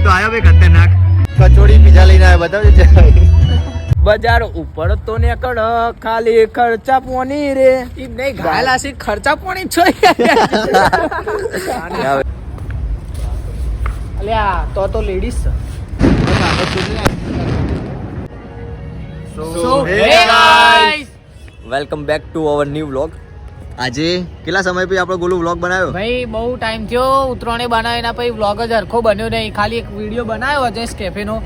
Line તો આવ્યો ભાઈ ખતરનાક. કચોડી પીઝા લઈને આવ્યા બતાવજો. બજાર ઉપર તો ને કડ ખાલી ખર્ચા પોની રે ઈ નહીં ઘાયલા સી ખર્ચા પોની છો અલ્યા તો ladies So, hey guys! Welcome back to our new vlog. આજે કેટલા સમય પછી આપણો ગોલુ વ્લોગ બનાવ્યો? ભાઈ બહુ ટાઈમ થયો ઉત્તરાયણે બનાવ્યો એના પછી વ્લોગ જ હરખો બન્યો નહીં. ખાલી એક વિડીયો બનાવ્યો અજય કેફેનો,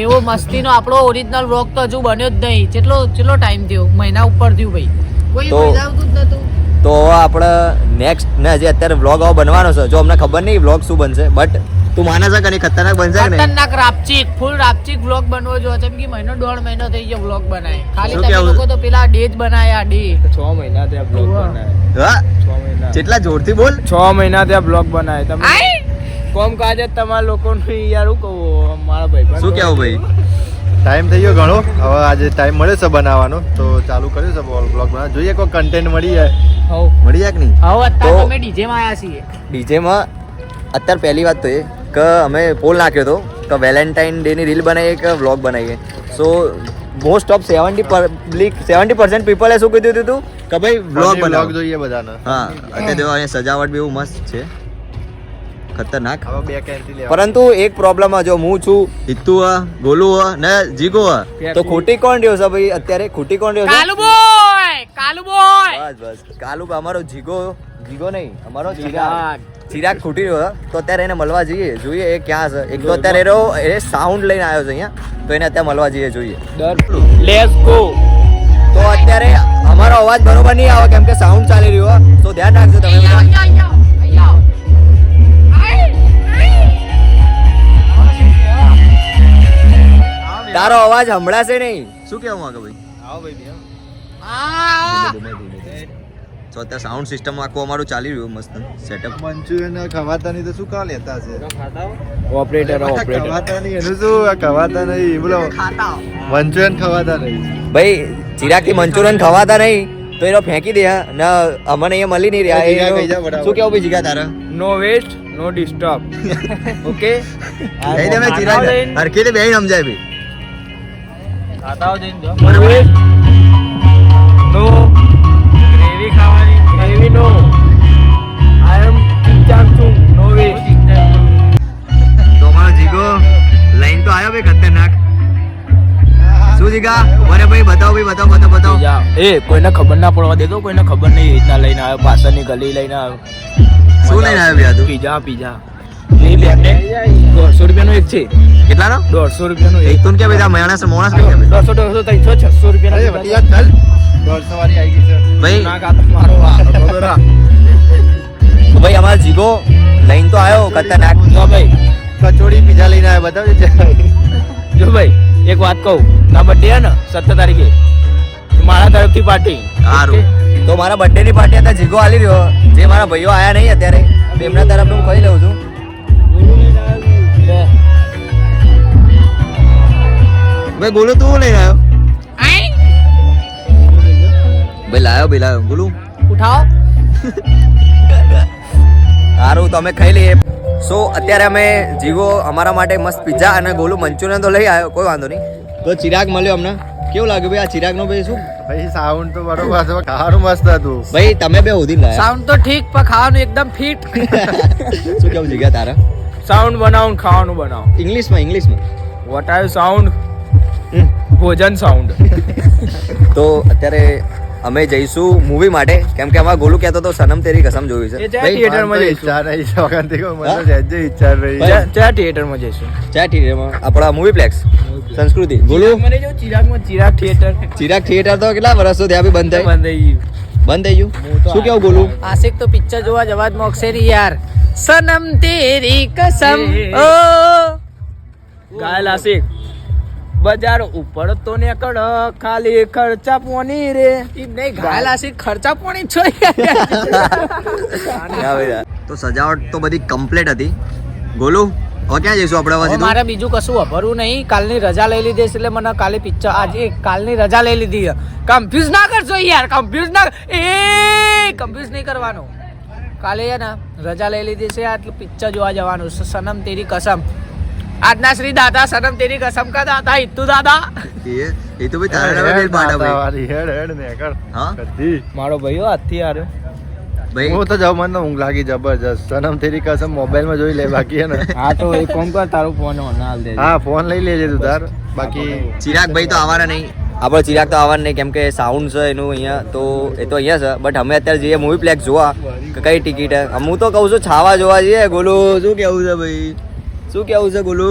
એવો મસ્તીનો આપણો ઓરિજિનલ વ્લોગ તો હજુ બન્યો જ નહીં. કેટલો ટાઈમ થયો? મહિના ઉપર થયું ભાઈ. કોઈ મજા આવતું જ નતું. તો આપણે નેક્સ્ટ ને હજી અત્યારે વ્લોગ આવો બનવાનો છે. જો અમને ખબર નહીં વ્લોગ શું બનશે, બટ તું માને છે કે નહીં ખતરનાક બનશે કે નહીં? ખતરનાક રાપચીક ફૂલ રાપચીક વ્લોગ બનવો જો છે કે મહિનો દોઢ મહિનો થઈ ગયો વ્લોગ બનાય. ખાલી શું તમે કહેવું? લોકો તો પેલા ડે જ બનાયા ડે 6 મહિના ત્યાં બ્લોગ બનાવ્યો. હા 6 મહિના. જેટલા જોરથી બોલ. 6 મહિના ત્યાં બ્લોગ બનાવ્યો. તમે કોમ કાજે તમારા લોકોનું યાર હું કહું મારા ભાઈ શું કેવું ભાઈ? ટાઈમ થઈ ગયો ઘણો. હવે આજે ટાઈમ મળે છે બનાવવાનો, તો ચાલુ કર્યું છે બ્લોગ બનાવવાનું. જોઈએ કોઈ કન્ટેન્ટ મળી જાય. મળી જાય કે નહીં? હવે અત્યારે તો- તમે ડીજે માં આયા છીએ. ડીજેમાં અત્યારે પહેલી વાત તો એ કે અમે પોલ નાખ્યો હતો કે વેલેન્ટાઇન ડે ની રીલ બનાવીએ કે વ્લોગ બનાવીએ. સો મોસ્ટ ઓફ 70% પીપલે શું કીધું હતું કે ભાઈ વ્લોગ બ્લોગ બનાવો. જોઈએ બધાને. હા અત્યારે તો અહીંયા સજાવટ બી એવું મસ્ત છે, ખતરનાક. હવે બે કેન્ટી લેવા. પરંતુ એક પ્રોબ્લેમ જો હું છું, હિતુ ગોલુ ને જીગો તો ખોટી કોણ રહ્યો છે ભાઈ? અત્યારે ખોટી કોણ રહ્યો છે? કાલુ બોય બસ કાલુ અમારો જીગો નહીં, અમારો ચિરાગ ખૂટી રહ્યો છે. તો અત્યારે એને મળવા જોઈએ એ ક્યાં છે. એક તો અત્યારે એ સાઉન્ડ લઈને આવ્યો છે અહીંયા, તો એને અત્યારે મળવા જોઈએ. Let's go. તો અત્યારે અમારો અવાજ બરોબર નહીં આવે કેમ કે સાઉન્ડ ચાલી રહ્યો, તો ધ્યાન રાખજો તમે બધા. તારો અવાજ સંભળાશે નહીં. શું કેવું માંગે ભાઈ? આવો ભાઈ. તો અત્યારે સાઉન્ડ સિસ્ટમ આખું અમારું ચાલી રહ્યું મસ્ત સેટઅપ. મંચુરિયન ખવાતા નહીં તો શું કા લેતા છે? ઓપરેટર ખવાતા નહીં એનું શું? આ ખવાતા નહીં બોલો. મંચુરિયન ખવાતા નહીં. ભાઈ ચિરાગથી મંચુરિયન ખવાતા નહીં તો એનો ફેંકી દે ને અમને અહીંયા મળી નહીં રહ્યા. જીગા ખાઈ જા બરાબર. શું કેવું ભાઈ જીગા તારા? નો વેસ્ટ નો ડિસ્ટર્બ. ઓકે કહી દે મેં ચિરાગ હરખીથી બેહીને સમજાય ભાઈ. ખાતા જઈને જો નો વેસ્ટ નો ગ્રેવી ખાવાની ગ્રેવી નો આઈ એમ ચિંચામ છું નો વેસ્ટ. તો અમારો જીગો લાઈન તો આવ્યો ભાઈ ખતરનાક. શું જીગા? મને ભાઈ બતાવો. એ કોઈને ખબર ના પડવા દેતો, કોઈને ખબર નહીં રીતના લઈને આવ્યો, પાછળની ગલી લઈને આવ્યો. શું લઈને આવ્યો ભૈયા તું? પીઝા એ બેને 150 રૂપિયાનો એક છે. કેટલાનો? 150 રૂપિયાનો એક એક. તો કે ભાઈ માણસ મોણસ કે ભાઈ 200 300 600 અરે રૂપિયાનો વટિયા ચાલ. 150 વાળી આવી ગઈ છે. ભાઈ ના કાતો મારો વારો. ભાઈ અમારો જીગો લાઈન તો આવ્યો ખતરનાક. જો ભાઈ કચોડી પીઝા લઈને આવ્યા બતાવજો. જો ભાઈ એક વાત કહું, તારા બર્થડે હે ને 17 તારીખે મારા તરફથી પાર્ટી. સારું તો મારા બર્થડે ની પાર્ટી અત્યારે જીગો આલી રહ્યો. જે મારા ભાઈઓ આયા નહીં અત્યારે એમના તરફ હું કહી લઉં છું. ભાઈ બોલો તું લઈને આવ્યો? ભાઈ લાયો બોલું. ઉઠાઓ. સારું તો અમે ખાઈ લઈએ. સો અત્યારે અમે જીગો અમારા માટે મસ્ત પિઝા અને ગોલું મંચુરિયન તો લઈ આવ્યો, કોઈ વાંધો નહીં. તો ચિરાગ મળ્યો અમને. કેવું લાગ્યું ભાઈ આ ચિરાગનો ભાઈ? શું ભાઈ સાઉન્ડ તો બરોબર છે. ખાવાનું મસ્ત હતું. ભાઈ તમે બે ઉધી લાયા. સાઉન્ડ તો ઠીક પણ ખાવાનું એકદમ ફિટ. શું કેવું જીગા તારા? સાઉન્ડ બનાવો ને ખાવાનું બનાવો. ઇંગ્લિશમાં વોટ આર સાઉન્ડ? ભોજન સાઉન્ડ. તો અત્યારે અમે જઈશું મૂવી માટે કેમ કે અમારા ગોલુ કહેતો તો સનમ તેરી કસમ જોયું છે. એ જ્યાં ભાઈ થિયેટરમાં જઈશું. ઈચ્છા નહીં છે વખતથી કોઈ. મને હા? તો સહેજે ઈચ્છા નહીં. ત્યાં થિયેટરમાં જઈશું. ચા થિયેટરમાં આપણા મૂવી પ્લેક્સ સંસ્કૃતિ ગોલુ. મને જો ચિરાગ થિયેટર ચિરાગ થિયેટર તો કેટલા વર્ષો ત્યાં બી બંધ થાય? બંધ થઈ ગયું. બંધ થઈ ગયું. શું કેવું ગોલુ? આશિક તો પિક્ચર જોવા જવા જ મોકશે નહીં યાર. સનમ તેરી કસમ ઓ ગાયલ આશિક બજાર ઉપર તો ને કડ ખાલી ખર્ચા પોની રે ઈ નહીં ઘાયલા સી ખર્ચા પોણી છો. તો સજાવટ તો બધી કમ્પ્લીટ હતી. ગોલુ હવે ક્યાં જઈશું આપણે? હવે મારે બીજું કશું વાપરવું નહીં. કાલની રજા લઈ લીધી છે એટલે મને કાલે પિક્ચર આજે કાલની રજા લઈ લીધી. કન્ફ્યુઝ ના કરશો યાર, કન્ફ્યુઝ નહીં કરવાનું. કાલે ને રજા લઈ લીધી છે એટલે પિક્ચર જોવા જવાનું છે સનમ તેરી કસમ. આજના શ્રી દાદા સનમ તેરી કસમ કા દાદા હિતુ દાદા એ તો ભાઈ તારા નામે બેલ પાડા ભાઈ વાળી હેડ ને કર હા કદી મારો ભાઈઓ હાથથી હાર્યો ભાઈ હું તો જાઉં મને તો ઊંઘ લાગી જબરજસ્ત સનમ તેરી કસમ મોબાઈલમાં જોઈ લે બાકી હે ને હા તો એક કોમ કર તારો ફોન ઓન હાલ દે હા ફોન લઈ લેજે તું તાર બાકી ચિરાગ ભાઈ તો આવવાના નહીં આપણો ચિરાગ તો આવવાના નહીં કેમ કે સાઉન્ડ છે એનું અહીંયા તો એ તો અહીંયા છે બટ અમે અત્યારે જઈએ મૂવી પ્લેક્સ જોવા કે કઈ ટિકિટ હે હું તો કહું છું છાવા જોવા જઈએ ગોલુ શું કેવું છે ભાઈ શું કેવું છે ગોલુ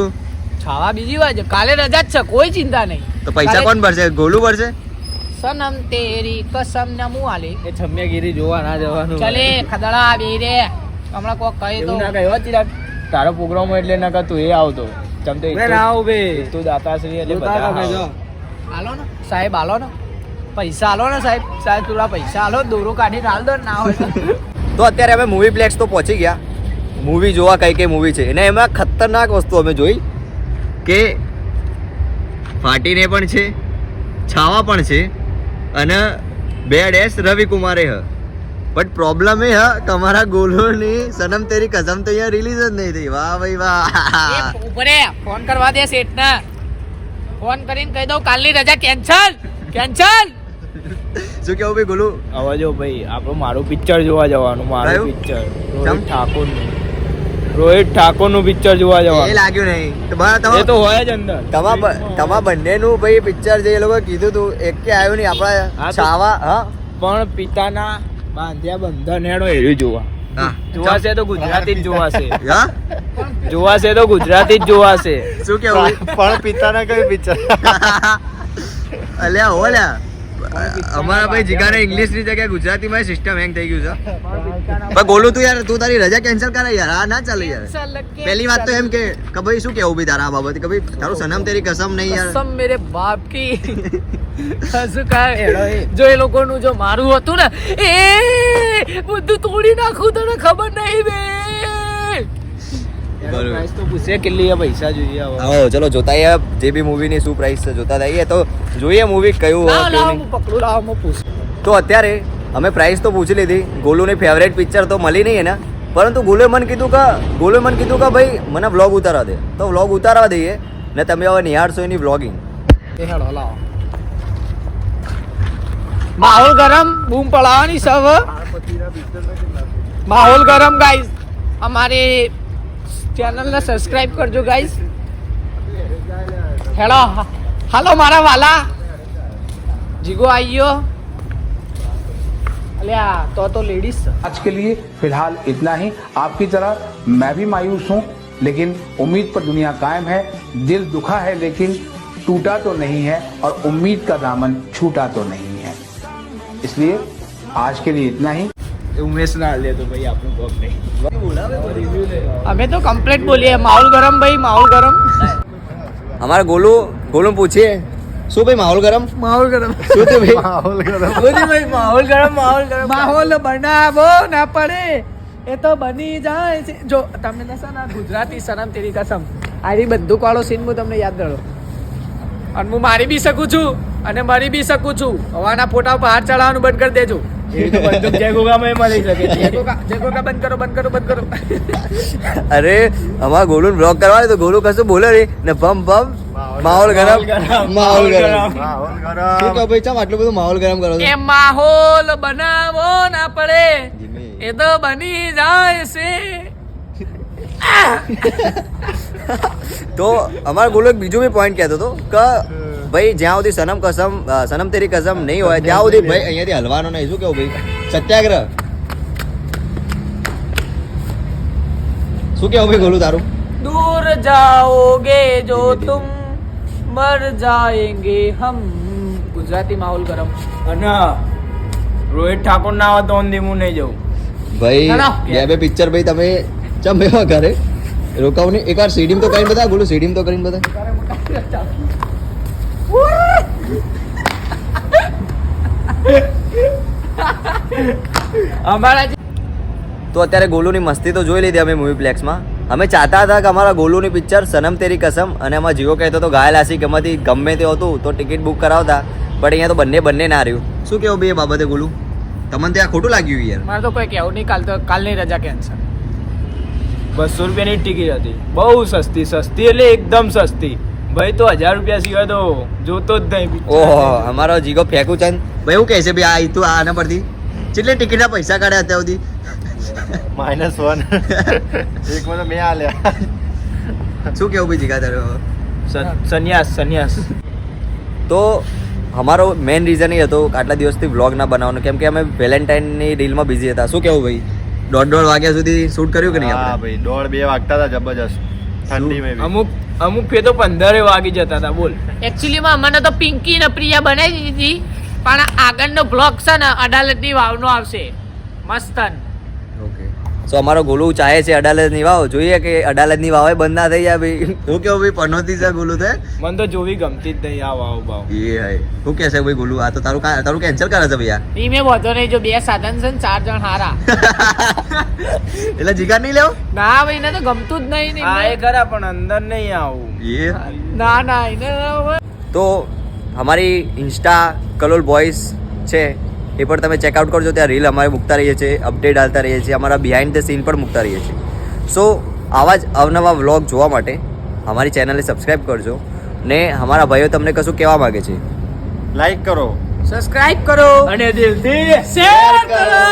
છાવા બીજી વાત છે કાલે રજા જ છે કોઈ ચિંતા નહીં તો પૈસા કોણ ભરશે ગોલુ ભરશે સનમ તેરી કસમ ના મું આલે એ છમ્યાગીરી જોવા ના જવાનું ચલે ખદડા બે રે હમણાં કોક કહે તો એવું ના કહ્યું ચિરાગ તારો પ્રોગ્રામ એટલે ના કર તું એ આવતો ચમતે ના આવ બે તું દાતાશ્રી એટલે બધા હાલો ને સાહેબ હાલો ને પૈસા હાલો ને સાહેબ સાહેબ થોડા પૈસા હાલો દોરો કાઢીને હાલ દો ને ના હોય તો અત્યારે અમે મૂવી પ્લેક્સ તો પહોંચી ગયા મૂવી જોવા કઈ કઈ મૂવી છે અને એમાં ખતરનાક વસ્તુ અમે જોઈ કે ફાટીને પણ છે છાવા પણ છે અને બે ડેશ રવિ કુમારે હ બટ પ્રોબ્લેમ એ હ કે અમારા ગોલુની સનમ તેરી કસમ તો અહીંયા રિલીઝ જ નહીં થઈ વાહ ભાઈ વાહ ઉપરે ફોન કરવા દે શેઠ ને ફોન કરીને કહી દઉં કાલની રજા કેન્સલ કેન્સલ શું કેવું ભાઈ ગોલુ હવે જો ભાઈ આપણું મારું પિક્ચર જોવા જવાનું મારું કયું? પિક્ચર ચમ? રોહિત ઠાકોરનું રોહિત ઠાકોરનું પિક્ચર જોવા એ જવાનું લાગ્યું નહીં એ તો હોય જ અંદર તમારા બંનેનું ભાઈ પિક્ચર જે એ લોકો કીધું તું એક કે આવ્યું નહીં હા આપણા તો- છાવા હા પણ પિતાના બાંધ્યા બંધન હેડો એર્યું જોવા હા જોવાશે તો ગુજરાતી જ જોવાશે હા જોવાશે તો ગુજરાતી જ જોવાશે શું કેવું પણ પિતાના કઈ પિક્ચર અલ્યા હો લ્યા અમારા ભાઈ જીગાને ઇંગ્લિશ ની જગ્યાએ ગુજરાતીમાં સિસ્ટમ હેંગ થઈ ગયું છે પણ ગોલું તું યાર તું તારી રજા કેન્સલ કરે યાર આ ના ચાલે યાર પહેલી વાત તો એમ કે ભાઈ શું કેવું ભાઈ તારા આ બાબતે કે ભાઈ તારું સનમ તેરી કસમ નહીં યાર કસમ મેરે બાપ કી શું કહે જો એ લોકોનું જો મારું હતું ને એ બધું તોડી નાખું તને ખબર નહીં બે બરોબર. પ્રાઇસ તો પૂછે કેટલી પૈસા જોઈએ હવે આવો ચલો જોતા આવીએ જે બી મૂવીની શું પ્રાઇસ છે જોતા આવીએ તો જોઈએ મૂવી કયું હોય લાવ કેવું લાવ નહીં હું પકડું લાવ હું પૂછ તો અત્યારે અમે પ્રાઇસ તો પૂછી લીધી ગોલુની ફેવરેટ પિક્ચર તો મળી નહીં એને પરંતુ ગોલુએ મને કીધું કે ભાઈ મને વ્લોગ ઉતારવા દે તો વ્લોગ ઉતારવા દઈએ ને તમે હવે નિહાળશો એની વ્લોગિંગ એ હેડો લાવ માહોલ ગરમ બૂમ પડાવવાની સવ માહોલ ગરમ ગાઈસ અમારે ચેનલને સબસ્ક્રાઇબ કરજો ગાઈસ હેલો હાલો મારા વાલા જીગો આઈયો અલ્યા તો લેડીઝ आज के लिए फिलहाल इतना ही। आपकी तरह मैं भी मायूस हूँ, लेकिन उम्मीद पर दुनिया कायम है। दिल दुखा है लेकिन टूटा तो नहीं है और उम्मीद का दामन छूटा तो नहीं है। इसलिए आज के लिए इतना ही। ઉમેશ ના લે તો ભાઈ આપણું કોક નહીં અમે તો કમ્પ્લીટ બોલીએ માહોલ ગરમ ભાઈ માહોલ ગરમ અમારે ગોલું પૂછીએ શું ભાઈ માહોલ ગરમ શું થયું ભાઈ માહોલ ગરમ ભાઈ માહોલ ગરમ માહોલ બનાવો ના પડે એ તો બની જાય છે જો તમે નશા ના ગુજરાતી સનમ તેરી કસમ આરી બંદૂક વાળો સીન હું તમને યાદ રહો અને હું મારી બી શકું છું અને મરી બી શકું છું હવાના ફોટા ઉપર હાથ ચડાવવાનું બંધ કરી દેજો એ તો બંદૂક જય ગોગામાં મળી શકે છે જેકો બંધ કરો અરે અમારે ગોલું બ્લોગ કરવા તો ગોલું કશું બોલે નહીં ને બમ બમ માહોલ ગરમ માહોલ ગરમ માહોલ શું ગરમ કહો ભાઈ ચમ આટલું બધું માહોલ ગરમ કરો છો એ માહોલ બનાવો ના પડે એ તો બની જાય છે તો અમારા ગોલુ એક બીજું બી પોઈન્ટ કહેતો હતો કે ભાઈ જ્યાં સુધી સનમ તેરી કસમ નહીં હોય ત્યાં સુધી ભાઈ અહીંયાથી હલવાનો નહીં શું કેવું ભાઈ સત્યાગ્રહ શું કેવું ભાઈ ગોલું તારું दूर जाओगे जो तुम मर जाएंगे हम ગુજરાતી માહોલ ગરમ અને રોહિત ઠાકોર ના આવે તો ઓંધી હું નહીં જવું ભાઈ ના. બે પિક્ચર ભાઈ તમે ચમ એવા ઘરે રોકાવ નહીં એકવાર સીડીમ તો કરીને બતા ગોલું સીડીમ તો કરીને બતા અમારા તો અત્યારે ગોલુની મસ્તી તો જોઈ લીધી અમે મૂવી પ્લેક્સમાં અમે ચાહતા હતા કે અમારા ગોલુની પિક્ચર સનમ તેરી કસમ અને એમાં જીવો કહેતો તો ઘાયલ આશિક એમાંથી ગમે તે હતું તો ટિકિટ બુક કરાવતા બટ અહીંયા તો બંને ના રહ્યું શું કેવું ભાઈ એ બાબતે ગોલું તમને ત્યાં ખોટું લાગ્યું યાર મારે તો કોઈ કહેવું નહીં કાલની રજા કેન્સલ ₹200 ની ટિકિટ હતી. બહુ સસ્તી એટલે એકદમ સસ્તી. ભાઈ તો 1000 રૂપિયા સિવાય તો જોતો જ નહીં picture. ઓહો અમારો જીગો ફેંકું ચંદ ભાઈ એવું કહે છે ભાઈ આ તું આના પરથી કેટલી ટિકિટના પૈસા કાઢ્યા અત્યાર સુધી? -1 એકમાં તો મેં આલ્યા. શું કેવું ભાઈ જીગા તારો? સંન્યાસ તો અમારો મેઇન રીઝન એ હતો કે આટલા દિવસથી વ્લોગ ના બનાવવાનો, કેમ કે અમે વેલેન્ટાઇનની રીલમાં બિઝી હતા. શું કેવું ભાઈ? 1:30 વાગ્યા સુધી શૂટ કર્યું કે નહીં હા આપણે? ભાઈ 1:30-2 વાગતા હતા જબરજસ્ત ઠંડીમાં બી. અમુક ફે તો 15 વાગી જતા હતા. બોલ. એકચ્યુઅલીમાં અમને તો પિંકી ને પ્રિયા બનાવી દીધી, પણ આગળનો બ્લોગ છે ને અડાલજની વાવનો આવશે મસ્તન. ઓકે સો અમારો ગોલુ ચાહે છે અડાલજની વાવ. જોઈએ કે અડાલજની વાવ બંધ ના થઈ જાય ભાઈ. શું કેવું ભાઈ? પનોતી છે ગોલુ તે મને તો જોવી ગમતી જ નહીં આ વાવ બાવ. એ હાય શું કહે છે ભાઈ ગોલુ? આ તો તારું કેન્સલ કરે છે ભૈયા. ઈ મેં વધો નહીં, જો 2 સાધન છે ને 4 જણ હારા. એટલે જીગા નહીં લેવો? ના ભાઈ એને તો ગમતું જ નહીં ને હા એ એમને. ખરા પણ અંદર નહીં આવું. એ ના એને તો અમારી ઇન્સ્ટા કલોલ બોયઝ છે એ પણ તમે ચેકઆઉટ કરજો. ત્યાં રીલ અમારે મૂકતા રહીએ છીએ, અપડેટ આવતા રહીએ છીએ, અમારા બિહાઇન્ડ ધ સીન પણ મૂકતા રહીએ છીએ. સો આવા જ અવનવા વ્લોગ જોવા માટે અમારી ચેનલને સબસ્ક્રાઈબ કરજો. ને અમારા ભાઈઓ તમને કશું કહેવા માગે છે? લાઈક કરો. સબસ્ક્રાઇબ કરો અને દિલથી શેર કરો.